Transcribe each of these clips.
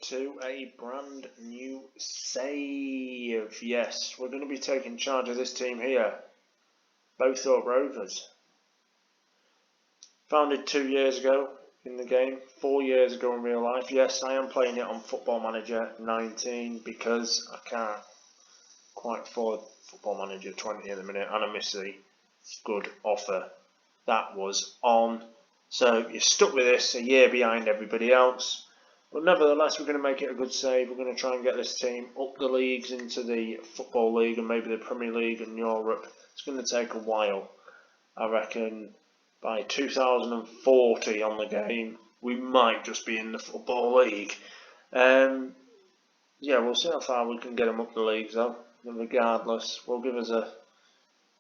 to a brand new save. Yes, we're going to be taking charge of this team here. Bowthorpe Rovers. Founded 2 years ago in the game, 4 years ago in real life. Yes, I am playing it on Football Manager 19 because I can't quite afford Football Manager 20 at the minute, and I miss the good offer that was on. So you're stuck with this, a year behind everybody else. But nevertheless, we're going to make it a good save. We're going to try and get this team up the leagues into the Football League and maybe the Premier League and Europe. It's going to take a while. I reckon by 2040 on the game, we might just be in the Football League. Yeah, we'll see how far we can get them up the leagues though. And regardless, we'll give us a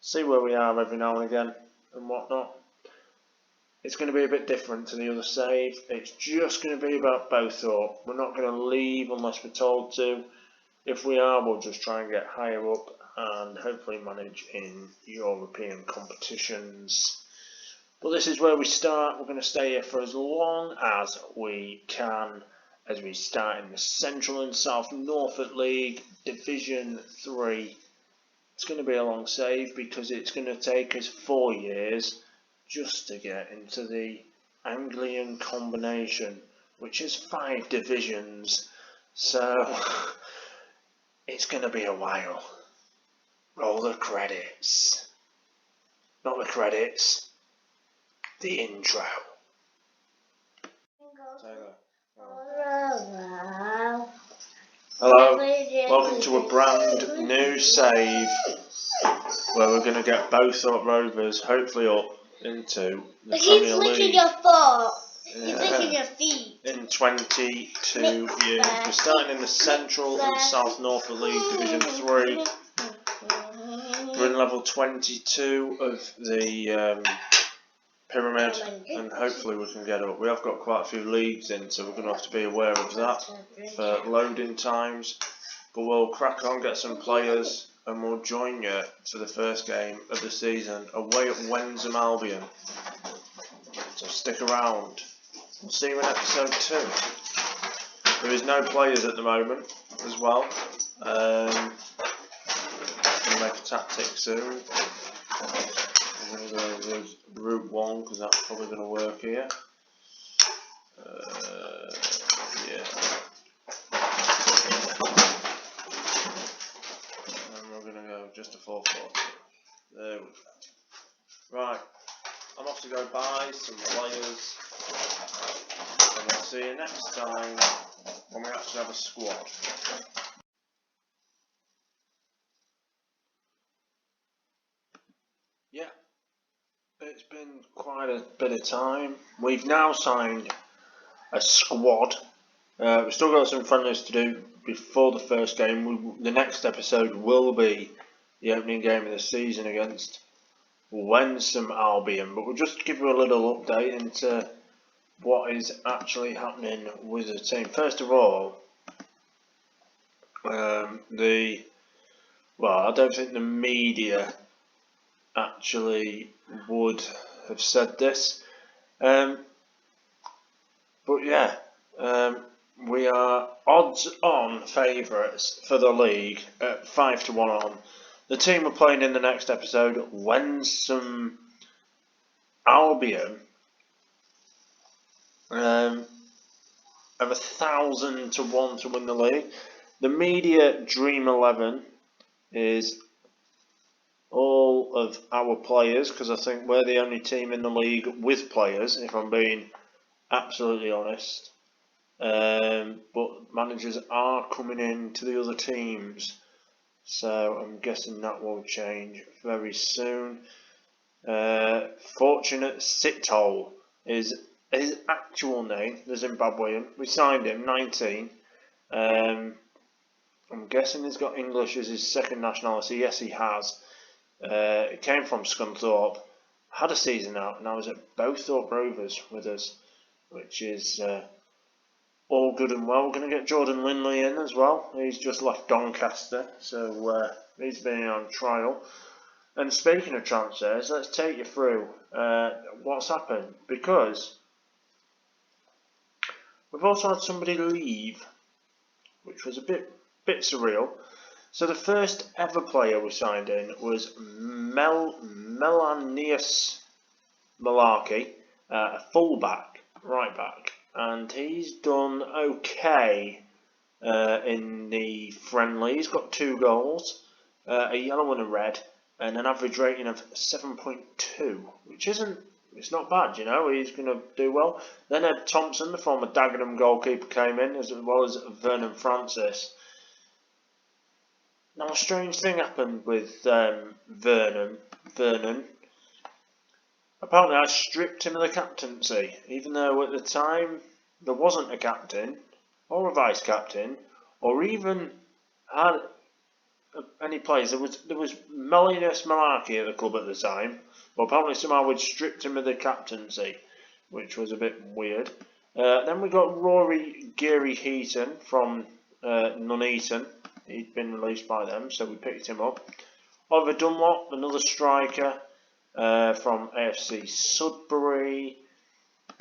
see where we are every now and again and whatnot. It's going to be a bit different to the other save. It's just going to be about Bowthorpe. We're not going to leave unless we're told to. If we are, we'll just try and get higher up and hopefully manage in European competitions. But this is where we start. We're going to stay here for as long as we can as we start in the Central and South Norfolk League Division 3. It's going to be a long save because it's going to take us 4 years just to get into the Anglian combination, which is 5 divisions, so it's going to be a while. Roll the credits. Not the credits, the intro. Hello, welcome to a brand new save where we're going to get Bowthorpe Rovers hopefully up into the Premier League. Licking your foot. You're licking your feet. In 22 years. We're starting in the Central and South Norfolk League Division 3. We're in level 22 of the pyramid, and hopefully we can get up. We have got quite a few leagues in, so we're going to have to be aware of that for loading times. But we'll crack on, get some players, and we'll join you for the first game of the season away at Wensum Albion. So stick around. We'll see you in episode 2. There is no players at the moment as well. We'll make a tactic soon. I'm going to go with route 1 because that's probably going to work here. Yeah. We're going to go just a 4-4. There we go. Right, I'm off to go buy some players, and I'll see you next time when we actually have a squad. Yeah, it's been quite a bit of time. We've now signed a squad. We've still got some friendlies to do before the first game. The next episode will be the opening game of the season against Wensum Albion, but we'll just give you a little update into what is actually happening with the team. First of all, I don't think the media actually would have said this, but yeah. We are odds-on favourites for the league at 5-1 on. The team we're playing in the next episode, Wensum Albion, have 1,000-1 to win the league. The media Dream 11 is all of our players because I think we're the only team in the league with players, if I'm being absolutely honest. But managers are coming in to the other teams, so I'm guessing that will change very soon. Fortunate Sithole is his actual name, the Zimbabwean. We signed him, 19. I'm guessing he's got English as his second nationality. Yes, he has. He came from Scunthorpe, had a season out, and now he's at Bowthorpe Rovers with us, which is all good and well. We're going to get Jordan Linley in as well. He's just left Doncaster, so he's been on trial. And speaking of transfers, let's take you through what's happened, because we've also had somebody leave which was a bit surreal. So the first ever player we signed in was Melanius Malarkey, a fullback, right back, and he's done okay in the friendly. He's got 2 goals, a yellow and a red, and an average rating of 7.2, which it's not bad, you know. He's going to do well. Then Ed Thompson, the former Dagenham goalkeeper, came in, as well as Vernon Francis. Now, a strange thing happened with Vernon. Apparently, I stripped him of the captaincy, even though at the time there wasn't a captain, or a vice captain, or even had any players. There was Melanius Malarkey at the club at the time, but apparently somehow we'd stripped him of the captaincy, which was a bit weird. Then we got Rory Geary Heaton from Nuneaton. He'd been released by them, so we picked him up. Oliver Dunlop, another striker from AFC Sudbury.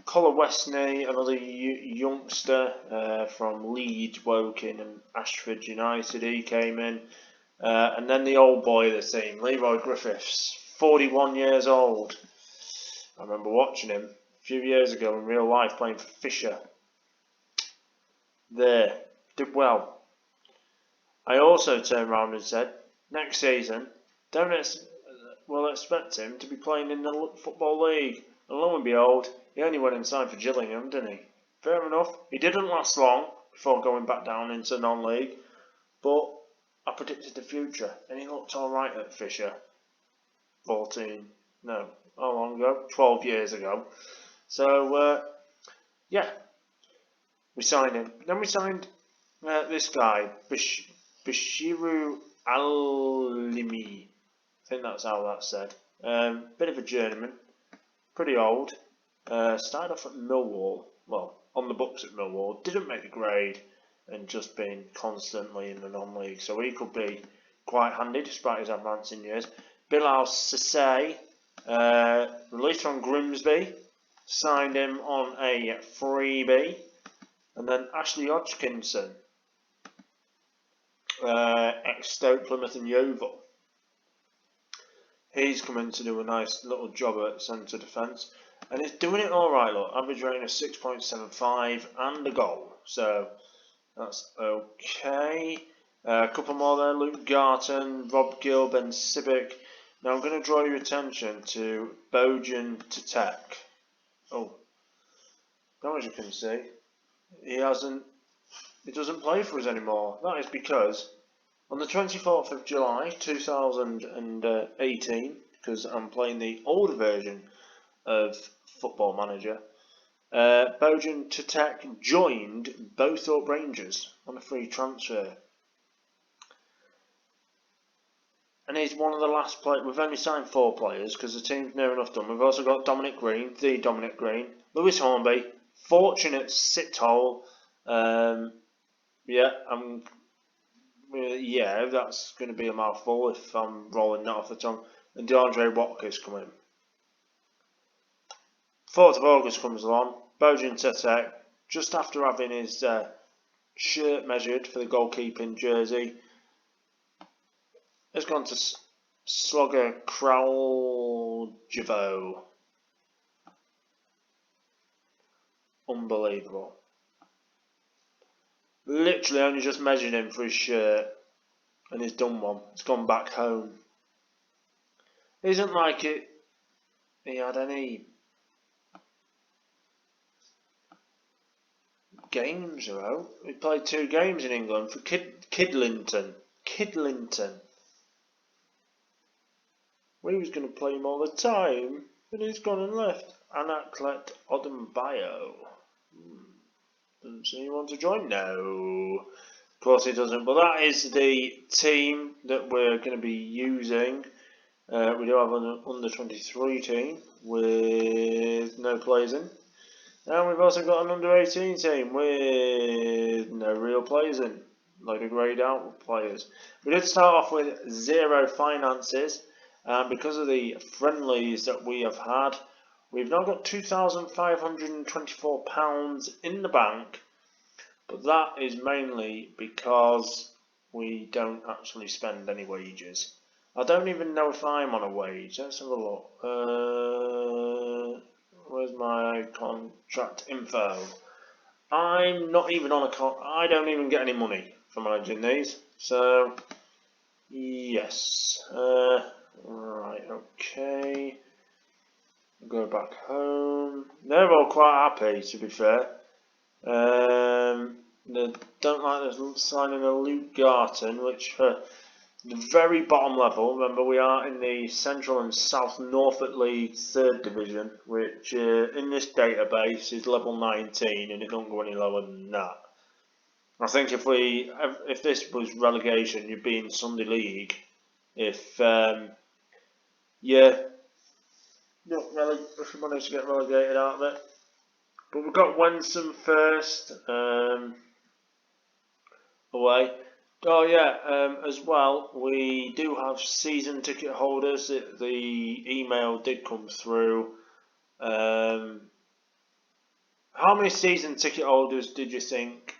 Colin Westney, another youngster from Leeds, Woking and Ashford United. He came in. And then the old boy of the team, Leroy Griffiths, 41 years old. I remember watching him a few years ago in real life playing for Fisher. There, did well. I also turned around and said, next season, we'll expect him to be playing in the Football League. And lo and behold, he only went and signed for Gillingham, didn't he? Fair enough. He didn't last long before going back down into non-league, but I predicted the future, and he looked alright at Fisher. 12 years ago. So, yeah, we signed him. Then we signed this guy, Bashiru Alimi. I think that's how that's said. Bit of a journeyman, pretty old. Started off at Millwall, well, on the books at Millwall. Didn't make the grade, and just been constantly in the non-league. So he could be quite handy despite his advancing years. Bilal Sissay, released from Grimsby, signed him on a freebie. And then Ashley Hodgkinson, ex-Stoke, Plymouth and Yeovil. He's coming to do a nice little job at centre defence. And he's doing it alright, look. Average rating of 6.75 and a goal. So that's okay. A couple more there. Luke Garton, Rob Gill, Ben Sibic. Now I'm going to draw your attention to Bojan Tatek. Oh, now as you can see, he doesn't play for us anymore. That is because on the 24th of July 2018, because I'm playing the older version of Football Manager, Bojan Tatek joined Bowthorpe Rangers on a free transfer. And he's one of the last players. We've only signed 4 players because the team's near enough done. We've also got Dominic Green, Lewis Hornby, Fortunate Sithole. That's going to be a mouthful if I'm rolling that off the tongue. And DeAndre Watkins coming. 4th of August comes along. Bojan Tatek, just after having his shirt measured for the goalkeeping jersey, has gone to Slogger Kraljevo. Unbelievable. Literally only just measured him for his shirt and he's done one. He's gone back home. It isn't like he had any games, though. He played 2 games in England for Kidlington. We was going to play him all the time, and he's gone and left. Anaklet Odenbayo. Doesn't see anyone to join? No. Of course he doesn't. But that is the team that we're going to be using. We do have an under-23 team with no players in. And we've also got an under-18 team with no real players in. Load of greyed out players. We did start off with 0 finances. And because of the friendlies that we have had, we've now got £2,524 in the bank but that is mainly because we don't actually spend any wages. I don't even know if I'm on a wage. Let's have a look. Where's my contract info? I'm not even on a I don't even get any money for managing these. So, yes. Right, okay. Go back home. They're all quite happy, to be fair. They don't like us signing a Luke Garton, which for the very bottom level, remember we are in the Central and South Norfolk League 3rd Division, which in this database is level 19 and it don't go any lower than that. I think if this was relegation, you'd be in Sunday League. If you manage to get relegated out of it. But we've got Wensum first away. Oh yeah, as well, we do have season ticket holders. The email did come through. How many season ticket holders did you think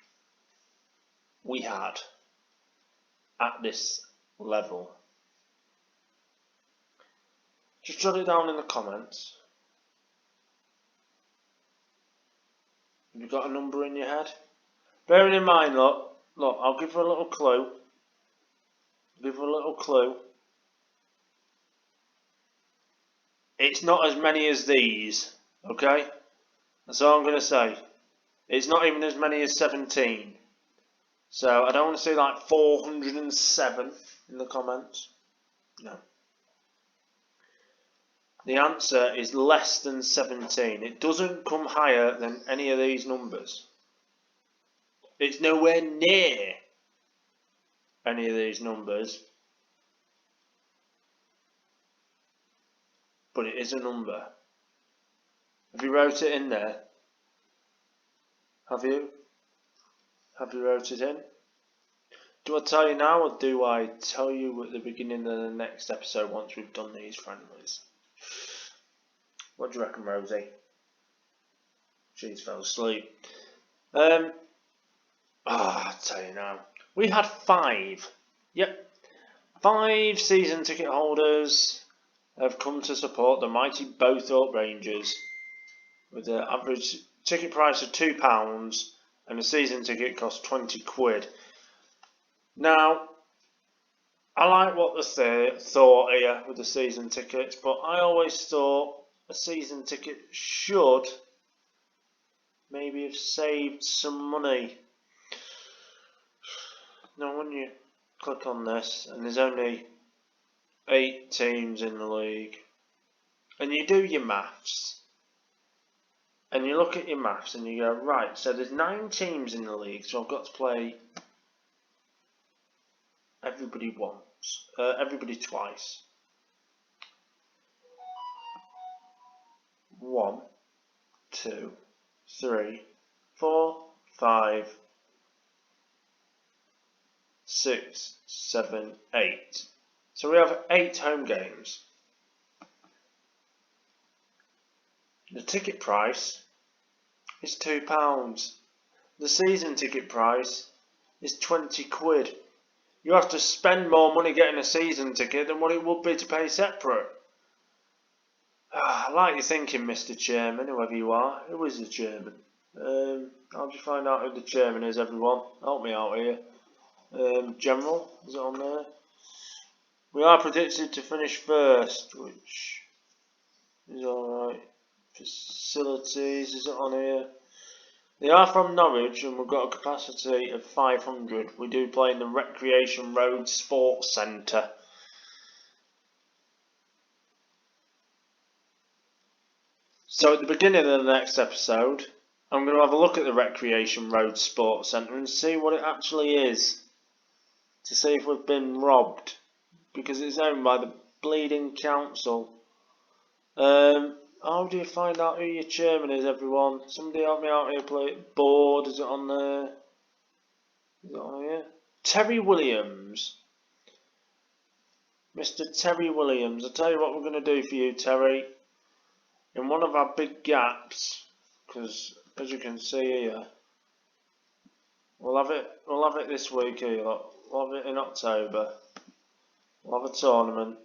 we had at this level? Just jot it down in the comments. Have you got a number in your head? Bearing in mind, look, I'll give her a little clue. It's not as many as these, okay? That's all I'm going to say. It's not even as many as 17. So I don't want to say like 407 in the comments. No. The answer is less than 17. It doesn't come higher than any of these numbers. It's nowhere near any of these numbers. But it is a number. Have you wrote it in there? Have you? Have you wrote it in? Do I tell you now or do I tell you at the beginning of the next episode once we've done these friendlies? What do you reckon, Rosie? She's fell asleep. I'll tell you now. We had 5. Yep. 5 season ticket holders have come to support the mighty Bowthorpe Rangers with an average ticket price of £2 and a season ticket costs 20 quid. Now, I like what the thought here with the season tickets, but I always thought a season ticket should maybe have saved some money. Now when you click on this and there's only 8 teams in the league and you do your maths and you look at your maths and you go, right, so there's 9 teams in the league, so I've got to play everybody twice. 1, 2, 3, 4, 5, 6, 7, 8. So we have 8 home games. The ticket price is £2. The season ticket price is 20 quid. You have to spend more money getting a season ticket than what it would be to pay separate. I like your thinking, Mr. Chairman, whoever you are. Who is the chairman? I'll just find out who the chairman is, everyone. Help me out here. General, is it on there? We are predicted to finish first, which is alright. Facilities, is it on here? They are from Norwich and we've got a capacity of 500. We do play in the Recreation Road Sports Centre. So at the beginning of the next episode, I'm going to have a look at the Recreation Road Sports Centre and see what it actually is. To see if we've been robbed. Because it's owned by the bleeding council. How do you find out who your chairman is, everyone? Somebody help me out here, please. Board, is it on there? Is it on here? Terry Williams. Mr. Terry Williams. I'll tell you what we're going to do for you, Terry. In one of our big gaps, because as you can see here, have it. We'll have it this week here. Look. We'll have it in October. We'll have a tournament.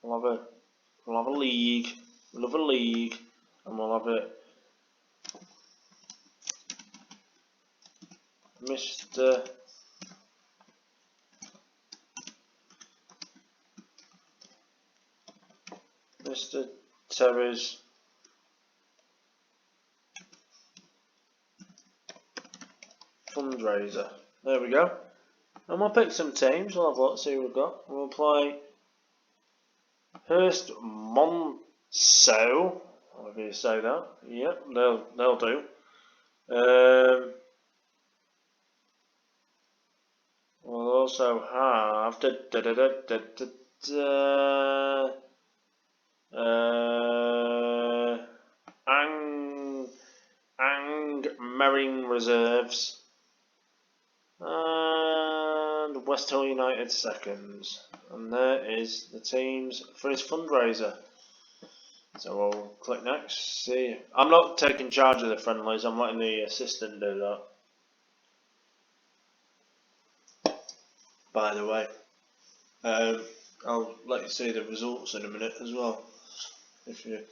We'll have a league. We'll have a league, and we'll have it. Mr. Terry's fundraiser. There we go. And we'll pick some teams. We'll have a look, see what we've got. We'll play Hurst Monceau. However you say that. Yep, they'll do. We'll also have Angmering Reserves and West Hill United seconds, and there is the teams for his fundraiser. So we'll click next. See, I'm not taking charge of the friendlies. I'm letting the assistant do that. By the way, I'll let you see the results in a minute as well, if you've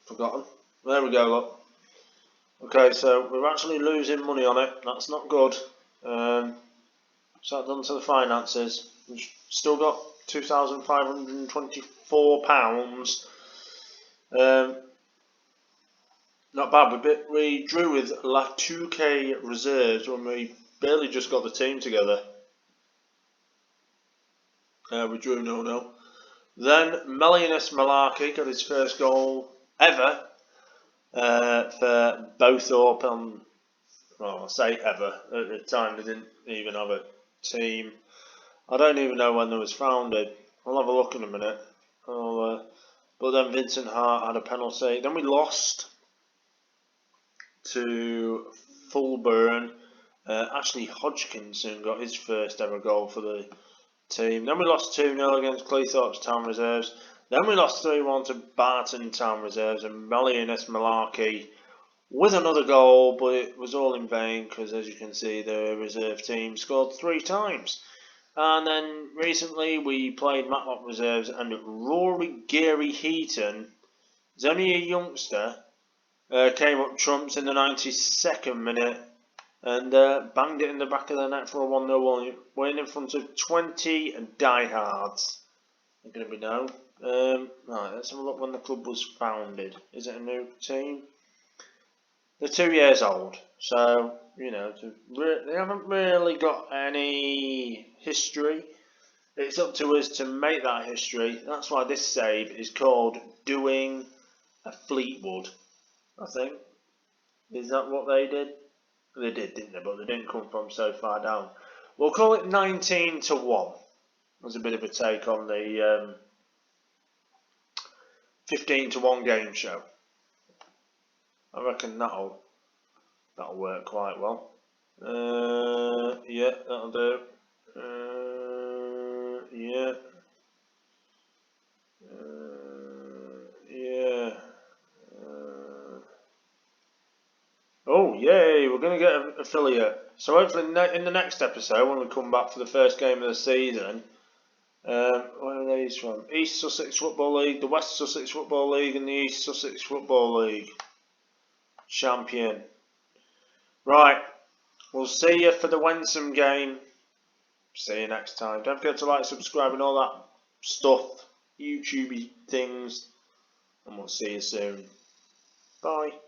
forgotten. There we go, look. Okay, so we're actually losing money on it. That's not good. So that's done to the finances. We've still got £2,524. Not bad. We drew with like 2K reserves when we barely just got the team together. We drew 0-0. Then Mellinus Malarkey got his first goal ever for Bowthorpe. Well, I say ever. At the time they didn't even have a team. I don't even know when they was founded. I'll have a look in a minute. But then Vincent Hart had a penalty. Then we lost to Fulburn. Ashley Hodgkinson got his first ever goal for the team. Then we lost 2-0 against Cleethorpes Town Reserves. Then we lost 3-1 to Barton Town Reserves, and Mellinus Malarkey with another goal, but it was all in vain because, as you can see, the reserve team scored 3 times. And then recently we played Matlock Reserves, and Rory Gary Heaton, who's only a youngster, came up trumps in the 92nd minute and banged it in the back of the net for a 1-0 win in front of 20 diehards. They're going to be known. Right, let's have a look when the club was founded. Is it a new team? They're 2 years old, so you know they haven't really got any history. It's up to us to make that history. That's why this save is called Doing a Fleetwood, I think. Is that what they did? They did, didn't they? But they didn't come from so far down. We'll call it 19-1. There's a bit of a take on the 15-1 game show. I reckon that'll work quite well. Yeah, that'll do. Yeah. Yeah. Oh, yay, we're going to get an affiliate. So hopefully in the next episode, when we come back for the first game of the season, where are these from? East Sussex Football League, the West Sussex Football League, and the East Sussex Football League. Champion. Right, we'll see you for the Wensum game. See you next time. Don't forget to like, subscribe, and all that stuff, YouTube things, and we'll see you soon. Bye.